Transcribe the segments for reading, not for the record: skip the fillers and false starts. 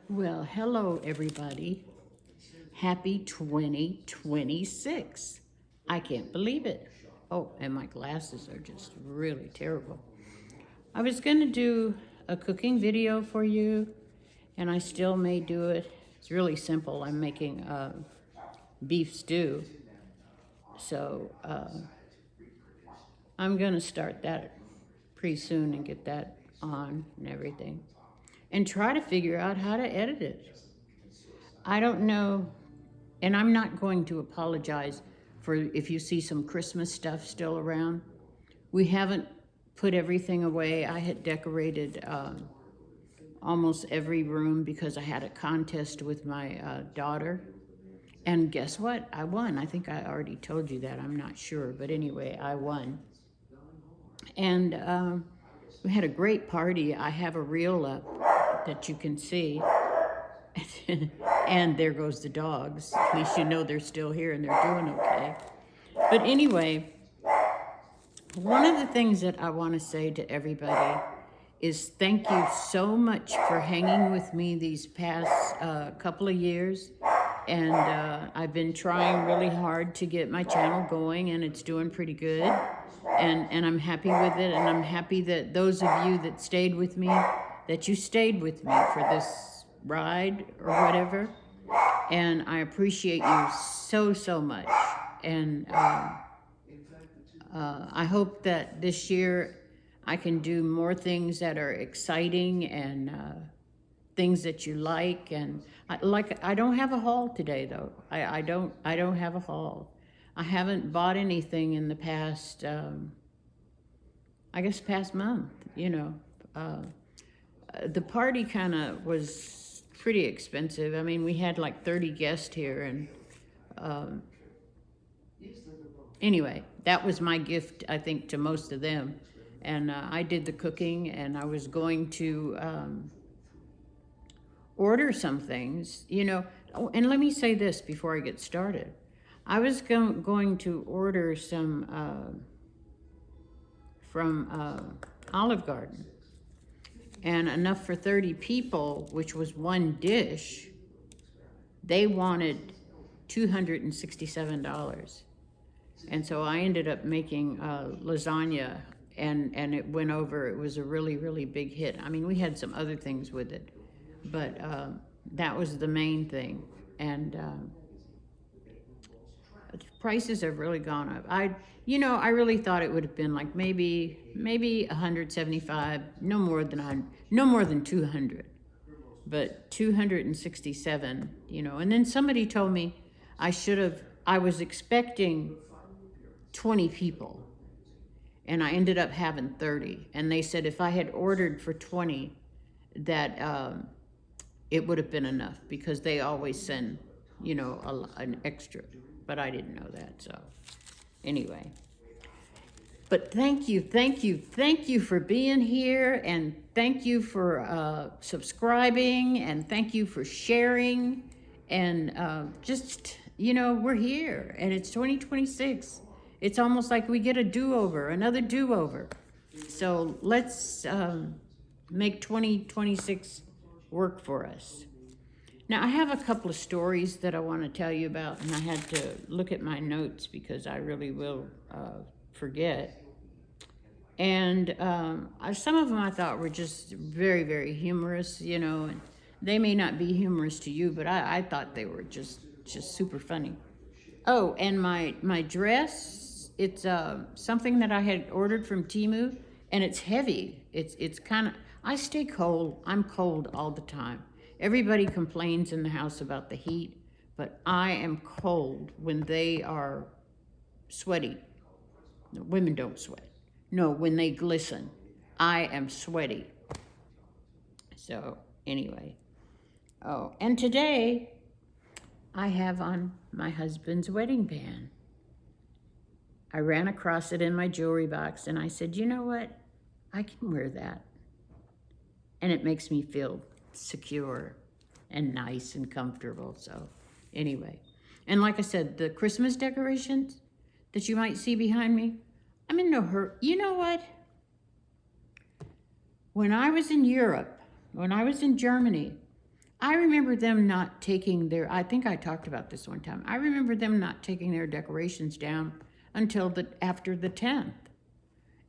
Well, hello everybody. Happy 2026. I can't believe it. Oh, and my glasses are just really terrible. I was going to do a cooking video for you, and I still may do it. It's really simple. I'm making beef stew. So I'm going to start that pretty soon and get that on and everything. And try to figure out how to edit it. I don't know. And I'm not going to apologize for if you see some Christmas stuff still around. We haven't put everything away. I had decorated almost every room because I had a contest with my daughter. And guess what? I won. I think I already told you that. I'm not sure. But anyway, I won. And we had a great party. I have a reel up that you can see. And there goes the dogs. At least you know they're still here and they're doing okay. But anyway, one of the things that I want to say to everybody is thank you so much for hanging with me these past couple of years. And I've been trying really hard to get my channel going, and it's doing pretty good. And I'm happy with it, and I'm happy that those of you that stayed with me, that you stayed with me for this ride or whatever. And I appreciate you so much. And I hope that this year I can do more things that are exciting and things that you like. And I don't have a haul today though. I don't have a haul. I haven't bought anything in the past, I guess past month, you know. The party kind of was pretty expensive. I mean, we had like 30 guests here, and anyway, that was my gift, I think, to most of them. And I did the cooking, and I was going to order some things, you know. Oh, and let me say this before I get started. I was going to order some from Olive Garden, and enough for 30 people, which was one dish. They wanted $267. And so I ended up making lasagna, and it went over. It was a really big hit. I mean, we had some other things with it, but that was the main thing. And prices have really gone up. I really thought it would have been like maybe 175, no more than 200, but 267, you know. And then somebody told me I was expecting 20 people, and I ended up having 30. And they said if I had ordered for 20, that it would have been enough, because they always send, you know, an extra. But I didn't know that, so anyway. But thank you for being here, and thank you for subscribing, and thank you for sharing, and just, you know, we're here, and it's 2026. It's almost like we get a do-over, another do-over. So let's make 2026 work for us. Now, I have a couple of stories that I want to tell you about, and I had to look at my notes because I really will forget. And some of them I thought were just very humorous, you know, and they may not be humorous to you, but I thought they were just super funny. Oh, and my dress, it's something that I had ordered from Temu, and it's heavy. It's kind of, I stay cold. I'm cold all the time. Everybody complains in the house about the heat, but I am cold when they are sweaty. No, women don't sweat. No, when they glisten. I am sweaty. So anyway. Oh, and today I have on my husband's wedding band. I ran across it in my jewelry box, and I said, you know what? I can wear that. And it makes me feel secure and nice and comfortable. So anyway, and like I said, the Christmas decorations that you might see behind me, I'm in no hurry. You know what? When I was in Europe, when I was in Germany, I remember them not taking their, I think I talked about this one time. I remember them not taking their decorations down until after the 10th.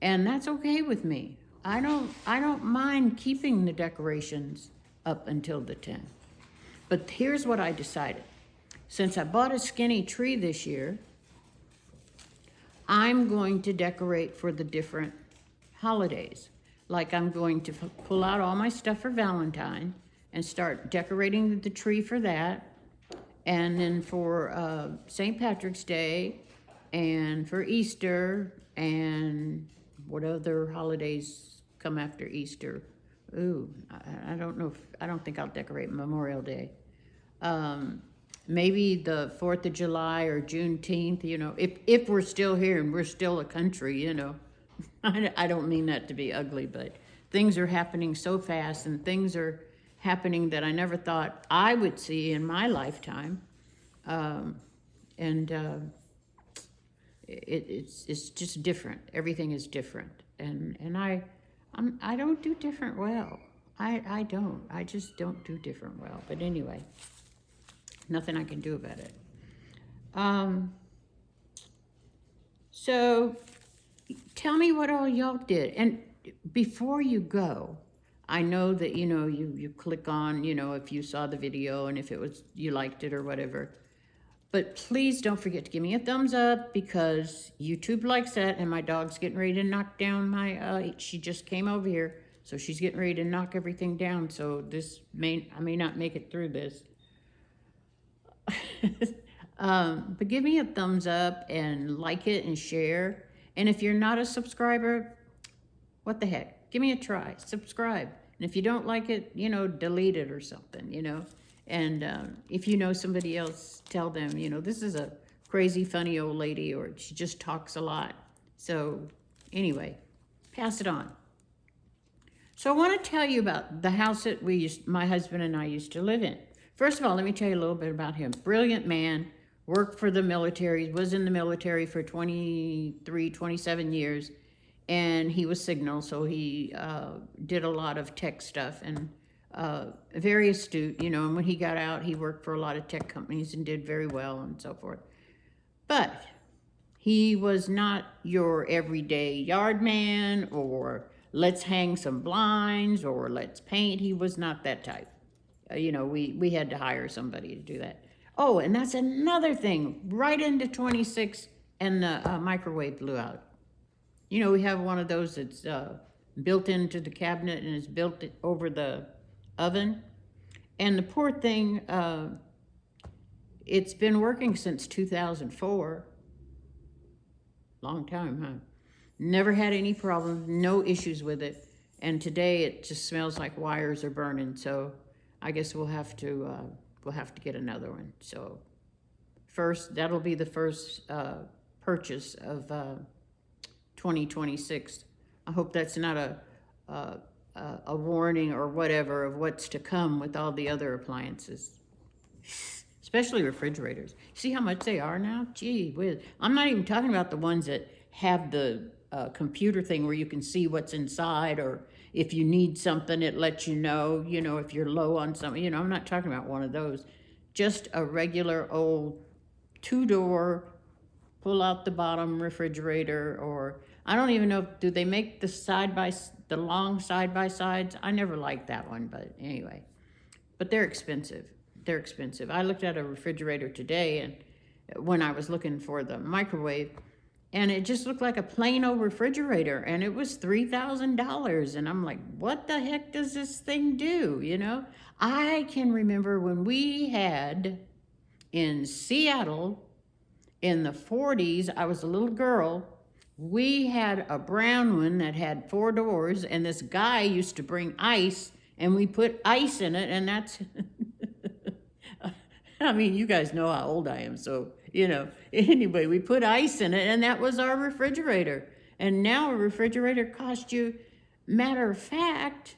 And that's okay with me. I don't mind keeping the decorations up until the 10th. But here's what I decided. Since I bought a skinny tree this year, I'm going to decorate for the different holidays. Like I'm going to pull out all my stuff for Valentine and start decorating the tree for that. And then for St. Patrick's Day and for Easter and what other holidays come after Easter? Ooh, I don't know. I don't think I'll decorate Memorial Day. Maybe the 4th of July or Juneteenth, you know, if we're still here and we're still a country, you know. I don't mean that to be ugly, but things are happening so fast and things are happening that I never thought I would see in my lifetime. It's just different. Everything is different. And I don't do different well. I don't. I just don't do different well. But anyway, nothing I can do about it. So tell me what all y'all did. And before you go, I know that, you know, you click on, you know, if you saw the video and if it was, you liked it or whatever. But please don't forget to give me a thumbs up because YouTube likes that. And my dog's getting ready to knock down my, she just came over here. So she's getting ready to knock everything down. So I may not make it through this. But give me a thumbs up and like it and share. And if you're not a subscriber, what the heck? Give me a try. Subscribe. And if you don't like it, you know, delete it or something, you know. And if you know somebody else, tell them, you know, this is a crazy, funny old lady, or she just talks a lot. So anyway, pass it on. So I want to tell you about the house that my husband and I used to live in. First of all, let me tell you a little bit about him. Brilliant man, worked for the military, was in the military for 27 years. And he was signal, so he did a lot of tech stuff and very astute, you know. And when he got out, he worked for a lot of tech companies and did very well and so forth. But he was not your everyday yard man or let's hang some blinds or let's paint. He was not that type. You know, we had to hire somebody to do that. Oh, and that's another thing. Right into 26 and the microwave blew out. You know, we have one of those that's built into the cabinet and is built over the oven. And the poor thing, it's been working since 2004. Long time, huh? Never had any problems, no issues with it. And today it just smells like wires are burning. So I guess we'll have to get another one. So that'll be the first purchase of 2026. I hope that's not a warning or whatever of what's to come with all the other appliances, especially refrigerators. See how much they are now? Gee whiz. I'm not even talking about the ones that have the computer thing where you can see what's inside, or if you need something, it lets you know, if you're low on something. I'm not talking about one of those. Just a regular old 2-door, pull out the bottom refrigerator, or I don't even know, do they make the long side-by-sides? I never liked that one, but anyway. But they're expensive. They're expensive. I looked at a refrigerator today, and when I was looking for the microwave, and it just looked like a plain old refrigerator, and it was $3,000. And I'm like, what the heck does this thing do, I can remember when we had in Seattle in the 40s, I was a little girl, we had a brown one that had 4 doors, and this guy used to bring ice, and we put ice in it, and that's... I mean, you guys know how old I am, so, anyway, we put ice in it, and that was our refrigerator. And now a refrigerator costs you, matter of fact,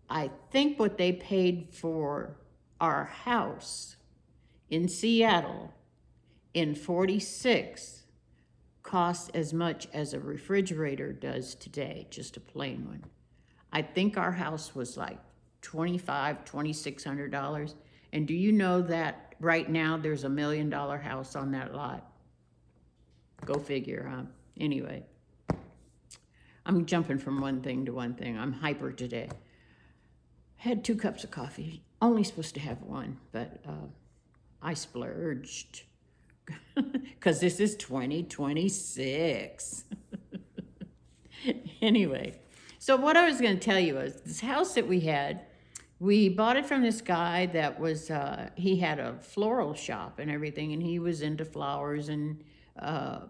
I think what they paid for our house in Seattle in 46 costs as much as a refrigerator does today, just a plain one. I think our house was like $2,600. And do you know that right now there's $1 million house on that lot? Go figure, huh? Anyway, I'm jumping from one thing to one thing. I'm hyper today. Had 2 cups of coffee. Only supposed to have one, but I splurged. Because this is 2026. Anyway, so what I was going to tell you is this house that we had, we bought it from this guy that was, he had a floral shop and everything, and he was into flowers and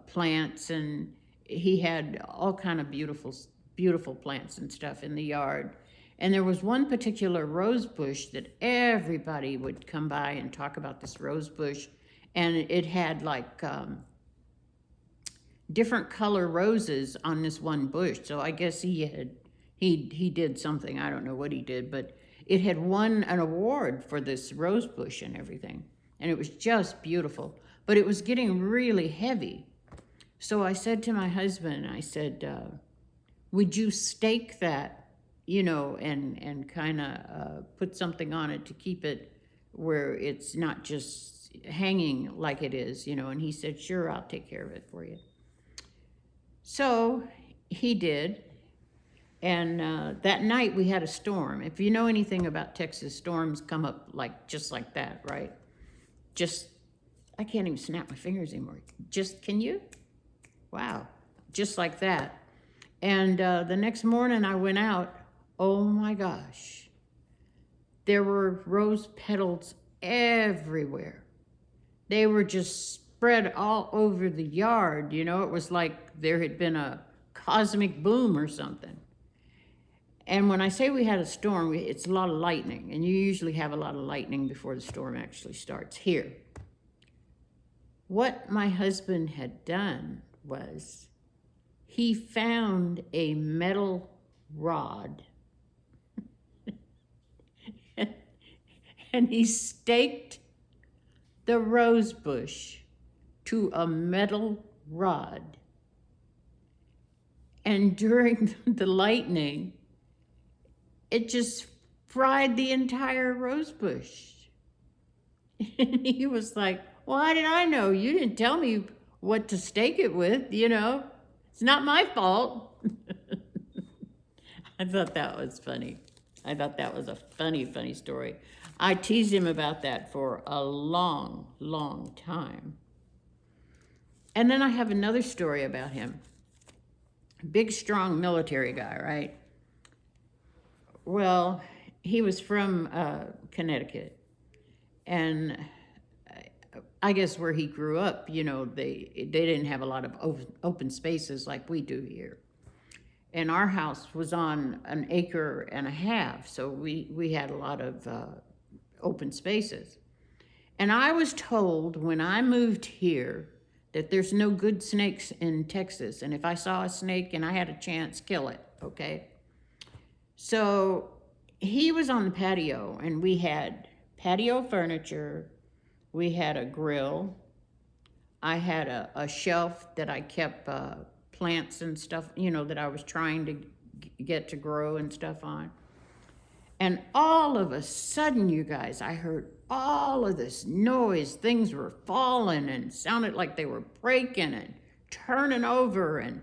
plants, and he had all kind of beautiful plants and stuff in the yard. And there was one particular rose bush that everybody would come by and talk about this rose bush, and it had like different color roses on this one bush. So I guess he did something. I don't know what he did, but it had won an award for this rose bush and everything. And it was just beautiful, but it was getting really heavy. So I said to my husband, I said, would you stake that, you know, and kind of put something on it to keep it where it's not just hanging like it is, you know? And he said, sure, I'll take care of it for you. So he did, and that night we had a storm. If you know anything about Texas, storms come up just like that, right? I can't even snap my fingers anymore. Can you? Wow, just like that. And the next morning I went out, oh my gosh, there were rose petals everywhere. They were just spread all over the yard, you know. It was like there had been a cosmic boom or something. And when I say we had a storm, it's a lot of lightning, and you usually have a lot of lightning before the storm actually starts here. What my husband had done was he found a metal rod and he staked the rose bush to a metal rod. And during the lightning, it just fried the entire rose bush. And he was like, well, how did I know? You didn't tell me what to stake it with, you know? It's not my fault. I thought that was funny. I thought that was a funny story. I teased him about that for a long, long time. And then I have another story about him. Big, strong military guy, right? Well, he was from Connecticut. And I guess where he grew up, you know, they didn't have a lot of open spaces like we do here. And our house was on 1.5 acres, so we had a lot of open spaces. And I was told when I moved here that there's no good snakes in Texas, and if I saw a snake and I had a chance, kill it, okay? So he was on the patio, and we had patio furniture, we had a grill, I had a shelf that I kept plants and stuff, you know, that I was trying to get to grow and stuff on. And all of a sudden, you guys, I heard all of this noise. Things were falling and sounded like they were breaking and turning over. And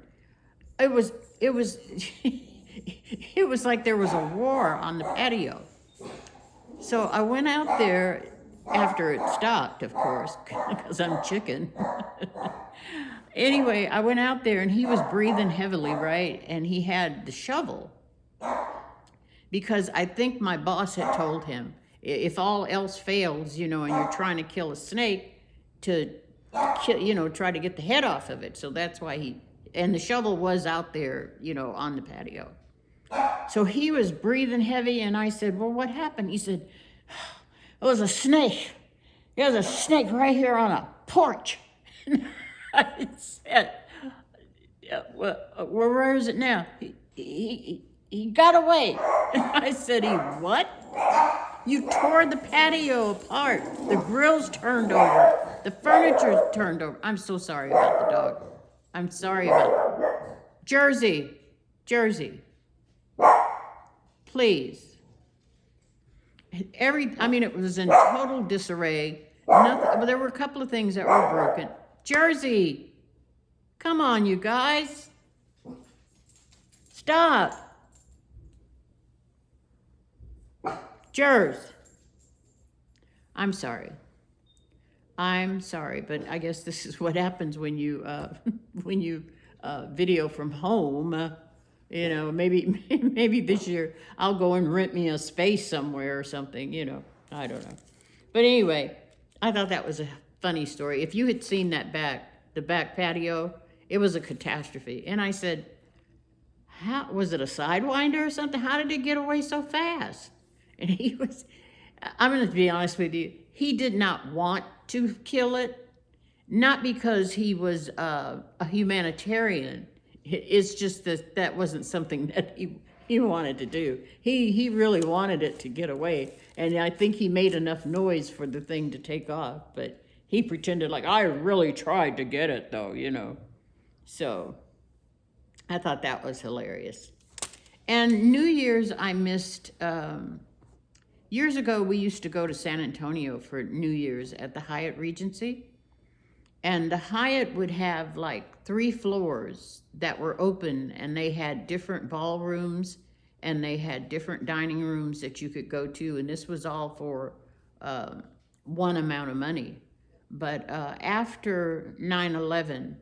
it was it was like there was a war on the patio. So I went out there after it stopped, of course, because I'm chicken. Anyway, I went out there and he was breathing heavily, right? And he had the shovel. Because I think my boss had told him, if all else fails, you know, and you're trying to kill a snake, to kill, you know, try to get the head off of it. So that's why and the shovel was out there, you know, on the patio. So he was breathing heavy, and I said, well, what happened? He said, it was a snake. There's a snake right here on a porch. I said, yeah, well, where is it now? He got away. I said, he what? You tore the patio apart. The grill's turned over. The furniture's turned over. I'm so sorry about the dog. I'm sorry about Jersey. Please. I mean, it was in total disarray. Nothing, but there were a couple of things that were broken. Jersey, come on, you guys. Stop. Jers. I'm sorry. I'm sorry, but I guess this is what happens when you when you video from home. You know, maybe maybe this year I'll go and rent me a space somewhere or something. You know, I don't know. But anyway, I thought that was a funny story. If you had seen that the back patio, it was a catastrophe. And I said, how was it, a sidewinder or something? How did it get away so fast? And he was, I'm going to be honest with you, he did not want to kill it, not because he was a humanitarian. It's just that wasn't something that he wanted to do. He really wanted it to get away, and I think he made enough noise for the thing to take off, but he pretended like, I really tried to get it though, you know. So I thought that was hilarious. And New Year's I missed. Years ago, we used to go to San Antonio for New Year's at the Hyatt Regency. And the Hyatt would have like 3 floors that were open, and they had different ballrooms and they had different dining rooms that you could go to. And this was all for one amount of money. But after 9/11,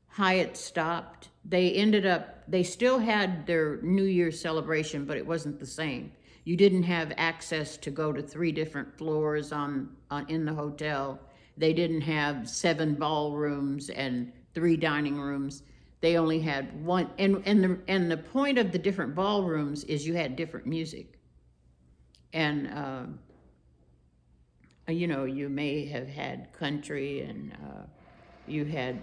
Hyatt stopped. They still had their New Year's celebration, but it wasn't the same. You didn't have access to go to 3 different floors in the hotel. They didn't have 7 ballrooms and 3 dining rooms. They only had one. And the point of the different ballrooms is you had different music. And you know, you may have had country, and you had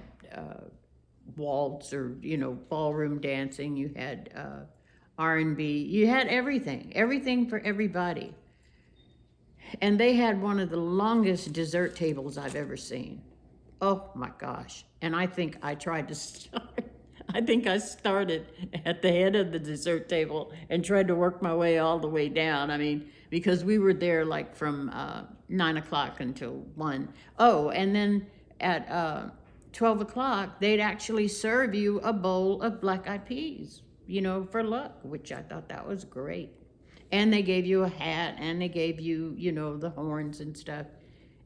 waltz, or you know, ballroom dancing. You had R&B. You had everything for everybody. And they had one of the longest dessert tables I've ever seen. Oh my gosh. And I think I tried to start, I think I started at the head of the dessert table and tried to work my way all the way down. I mean, because we were there like from 9 o'clock until 1. Oh, and then at 12 o'clock, they'd actually serve you a bowl of black-eyed peas, you know, for luck, which I thought that was great. And they gave you a hat, and they gave you, you know, the horns and stuff.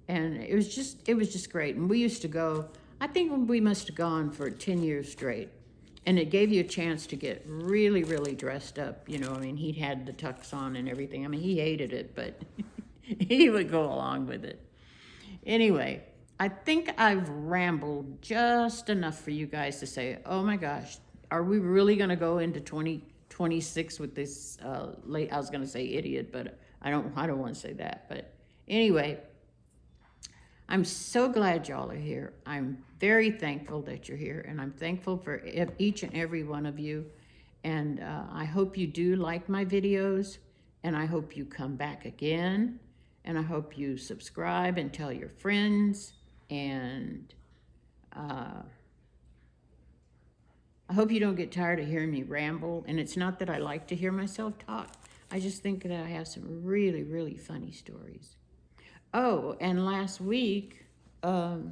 And it was just great. And we used to go, I think we must have gone for 10 years straight. And it gave you a chance to get really, really dressed up. You know, I mean, he had the tux on and everything. I mean, he hated it, but he would go along with it. Anyway, I think I've rambled just enough for you guys to say, oh my gosh, are we really going to go into 2026 with this I was going to say idiot, but I don't want to say that. But anyway, I'm so glad y'all are here. I'm very thankful that you're here, and I'm thankful for each and every one of you. And I hope you do like my videos, and I hope you come back again, and I hope you subscribe and tell your friends, and I hope you don't get tired of hearing me ramble. And it's not that I like to hear myself talk. I just think that I have some really, really funny stories. Oh, and last week, the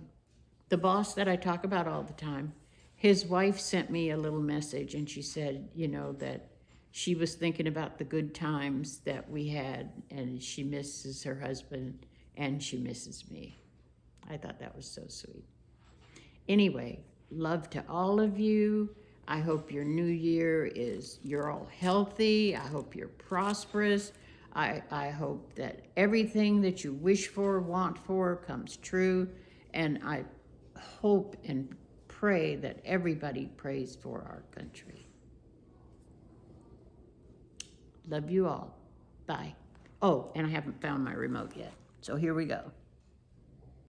boss that I talk about all the time, his wife sent me a little message, and she said, you know, that she was thinking about the good times that we had, and she misses her husband, and she misses me. I thought that was so sweet. Anyway, love to all of you. I hope your new year you're all healthy. I hope you're prosperous. I hope that everything that you wish for, want for, comes true. And I hope and pray that everybody prays for our country. Love you all. Bye. Oh, and I haven't found my remote yet. So here we go.